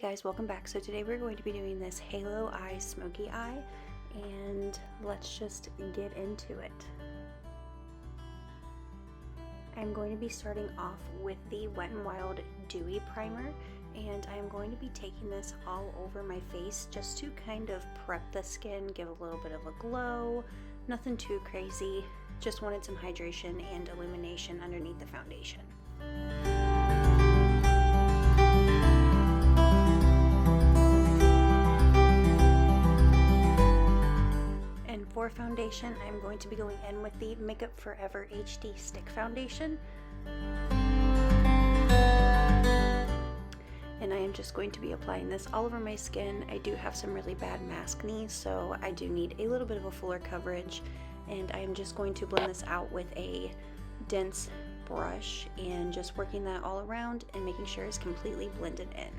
Guys, welcome back. So today we're going to be doing this Halo Eye Smoky Eye, and let's just get into it. I'm going to be starting off with the Wet n Wild Dewy Primer, and I'm going to be taking this all over my face just to kind of prep the skin, give a little bit of a glow, nothing too crazy, just wanted some hydration and illumination underneath the foundation. For foundation, I'm going to be going in with the Makeup Forever HD Stick Foundation. And I am just going to be applying this all over my skin. I do have some really bad mask knees, so I do need a little bit of a fuller coverage. And I am just going to blend this out with a dense brush and just working that all around and making sure it's completely blended in.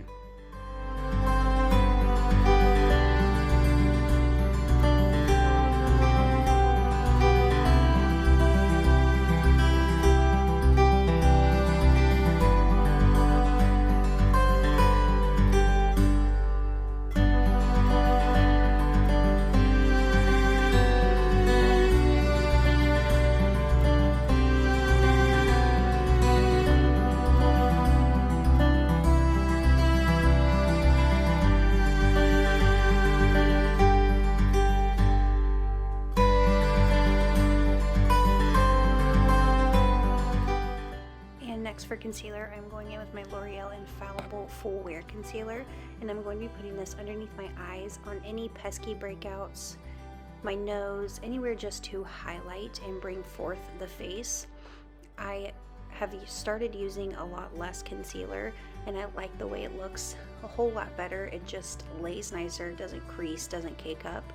For concealer, I'm going in with my L'Oreal Infallible Full Wear Concealer, and I'm going to be putting this underneath my eyes on any pesky breakouts, my nose, anywhere just to highlight and bring forth the face. I have started using a lot less concealer, and I like the way it looks a whole lot better. It just lays nicer, doesn't crease, doesn't cake up.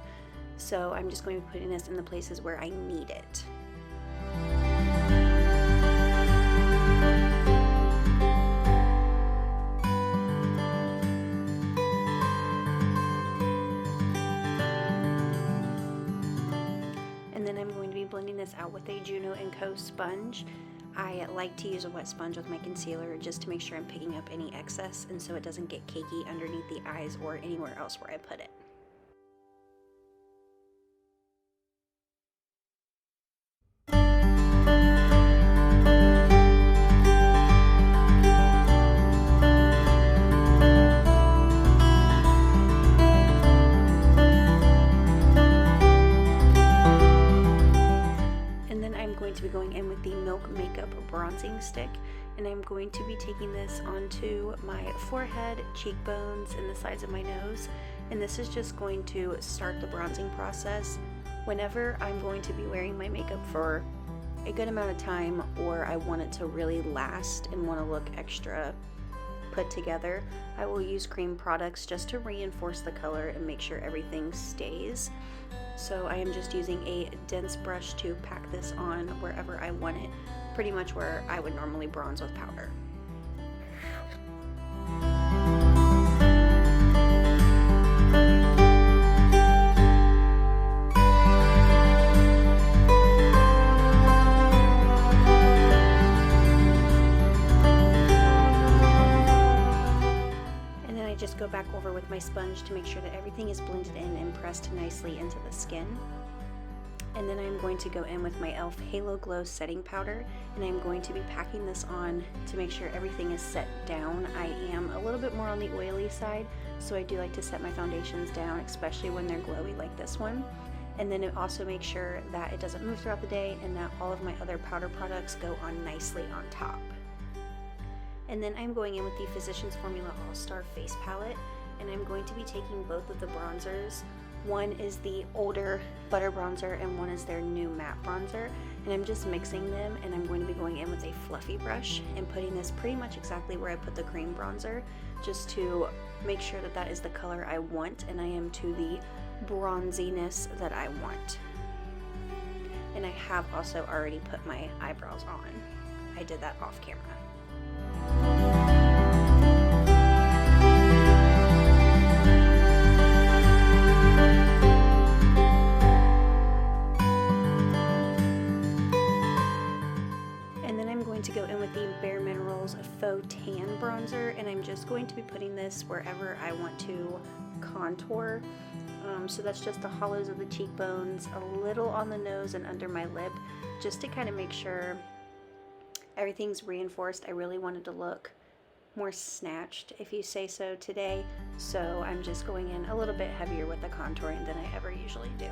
So I'm just going to be putting this in the places where I need it. Blending this out with a Juno & Co sponge. I like to use a wet sponge with my concealer just to make sure I'm picking up any excess and so it doesn't get cakey underneath the eyes or anywhere else where I put it. Going in with the Milk Makeup Bronzing Stick, and I'm going to be taking this onto my forehead, cheekbones, and the sides of my nose, and this is just going to start the bronzing process. Whenever I'm going to be wearing my makeup for a good amount of time, or I want it to really last and want to look extra put together, I will use cream products just to reinforce the color and make sure everything stays. So I am just using a dense brush to pack this on wherever I want it, pretty much where I would normally bronze with powder. Go back over with my sponge to make sure that everything is blended in and pressed nicely into the skin. And then I'm going to go in with my e.l.f. Halo Glow Setting Powder, and I'm going to be packing this on to make sure everything is set down. I am a little bit more on the oily side, so I do like to set my foundations down, especially when they're glowy like this one. And then it also makes sure that it doesn't move throughout the day and that all of my other powder products go on nicely on top. And then I'm going in with the Physicians Formula All-Star Face Palette, and I'm going to be taking both of the bronzers. One is the older butter bronzer and one is their new matte bronzer, and I'm just mixing them, and I'm going to be going in with a fluffy brush and putting this pretty much exactly where I put the cream bronzer, just to make sure that that is the color I want and I am to the bronziness that I want. And I have also already put my eyebrows on. I did that off camera. And then I'm going to go in with the Bare Minerals Faux Tan Bronzer. bronzer, and I'm just going to be putting this wherever I want to contour. So that's just the hollows of the cheekbones, a little on the nose and under my lip, just to kind of make sure everything's reinforced. I really wanted to look more snatched, if you say so, today, so I'm just going in a little bit heavier with the contouring than I ever usually do.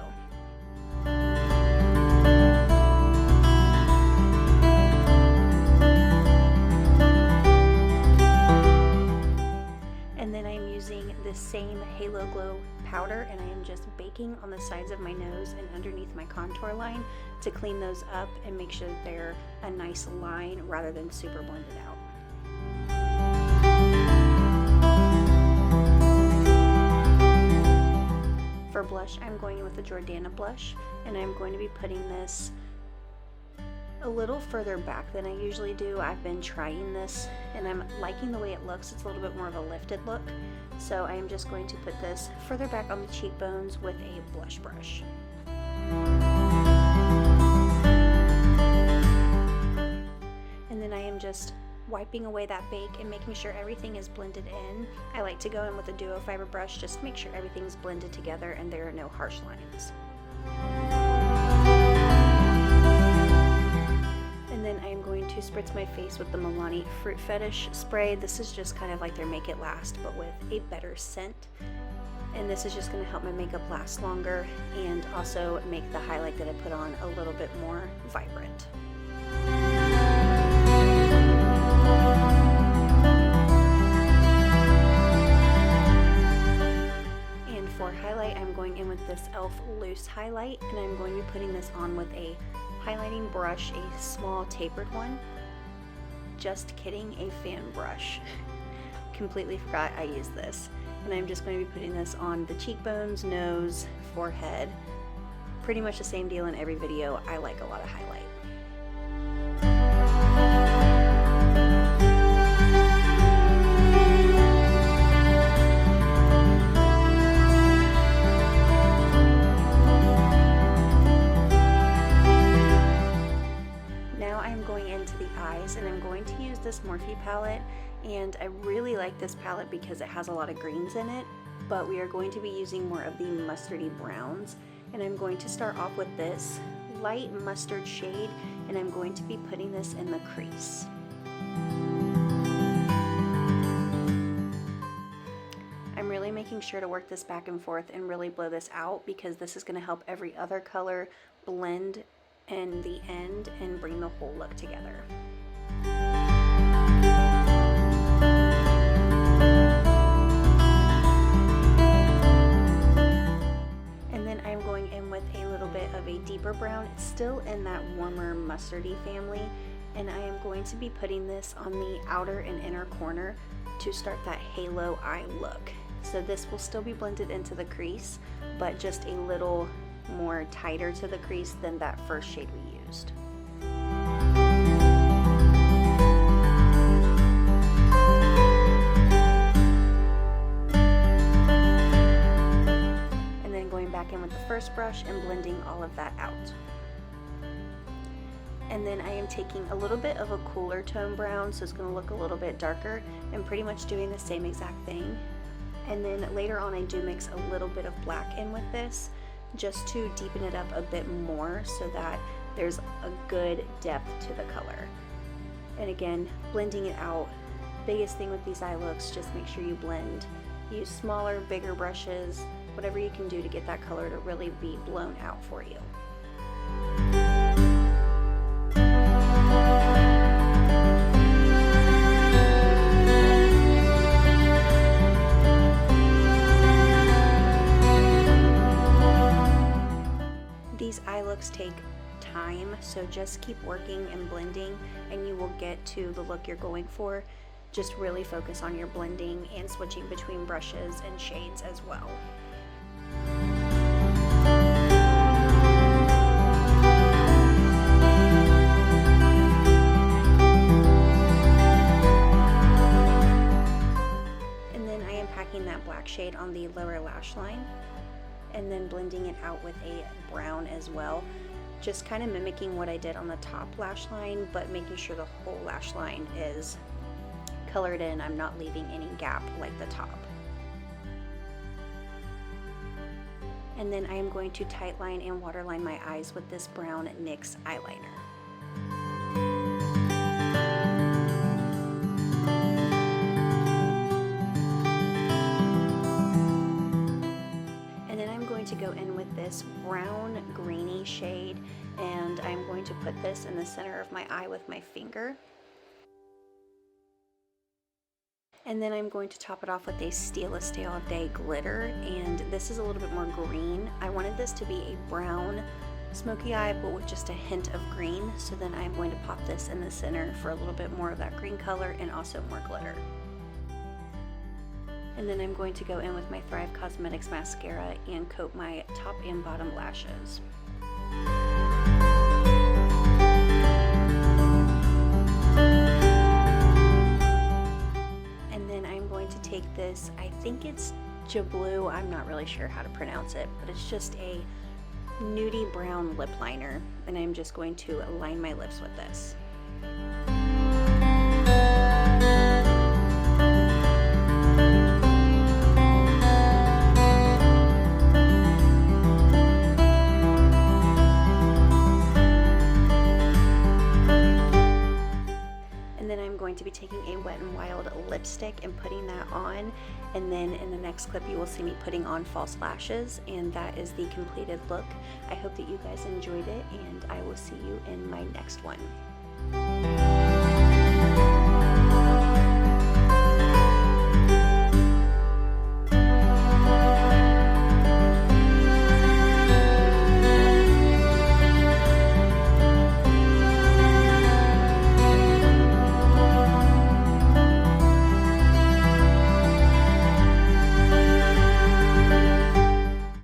And then I'm using the same Halo Glow powder, and I am just baking on the sides of my nose and underneath my contour line to clean those up and make sure that they're a nice line rather than super blended out. For blush, I'm going in with the Jordana blush, and I'm going to be putting this a little further back than I usually do. I've been trying this and I'm liking the way it looks. It's a little bit more of a lifted look. So I am just going to put this further back on the cheekbones with a blush brush. And then I am just wiping away that bake and making sure everything is blended in. I like to go in with a duo fiber brush just to make sure everything's blended together and there are no harsh lines. And then I am going to spritz my face with the Milani Fruit Fetish spray. This is just kind of like their Make It Last, but with a better scent. And this is just going to help my makeup last longer and also make the highlight that I put on a little bit more vibrant. And for highlight, I'm going in with this e.l.f. loose highlight, and I'm going to be putting this on with a highlighting brush, a small tapered one. Just kidding, a fan brush. Completely forgot I used this. And I'm just going to be putting this on the cheekbones, nose, forehead. Pretty much the same deal in every video. I like a lot of highlight. And I'm going to use this Morphe palette, and I really like this palette because it has a lot of greens in it, but we are going to be using more of the mustardy browns, and I'm going to start off with this light mustard shade, and I'm going to be putting this in the crease. I'm really making sure to work this back and forth and really blow this out because this is going to help every other color blend in the end and bring the whole look together. And then I'm going in with a little bit of a deeper brown. It's still in that warmer mustardy family, and I am going to be putting this on the outer and inner corner to start that halo eye look. So this will still be blended into the crease, but just a little more tighter to the crease than that first shade we used. And then going back in with the first brush and blending all of that out. And then I am taking a little bit of a cooler tone brown, so it's going to look a little bit darker, and pretty much doing the same exact thing. And then later on I do mix a little bit of black in with this, just to deepen it up a bit more so that there's a good depth to the color. And again, blending it out. Biggest thing with these eye looks, just make sure you blend. Use smaller, bigger brushes, whatever you can do to get that color to really be blown out for you. These eye looks take time, so just keep working and blending and you will get to the look you're going for. Just really focus on your blending and switching between brushes and shades as well. And then I am packing that black shade on the lower lash line, and then blending it out with a brown as well, just kind of mimicking what I did on the top lash line, but making sure the whole lash line is color it in, I'm not leaving any gap like the top. And then I am going to tightline and waterline my eyes with this brown NYX eyeliner. And then I'm going to go in with this brown greeny shade, and I'm going to put this in the center of my eye with my finger. And then I'm going to top it off with a Steal a Stay All Day glitter, and this is a little bit more green. I wanted this to be a brown smoky eye, but with just a hint of green, so then I'm going to pop this in the center for a little bit more of that green color and also more glitter. And then I'm going to go in with my Thrive Cosmetics mascara and coat my top and bottom lashes. Take this, I think it's Jablu, I'm not really sure how to pronounce it, but it's just a nudie brown lip liner, and I'm just going to line my lips with this. To be taking a Wet n Wild lipstick and putting that on, and then in the next clip you will see me putting on false lashes, and that is the completed look. I hope that you guys enjoyed it, and I will see you in my next one.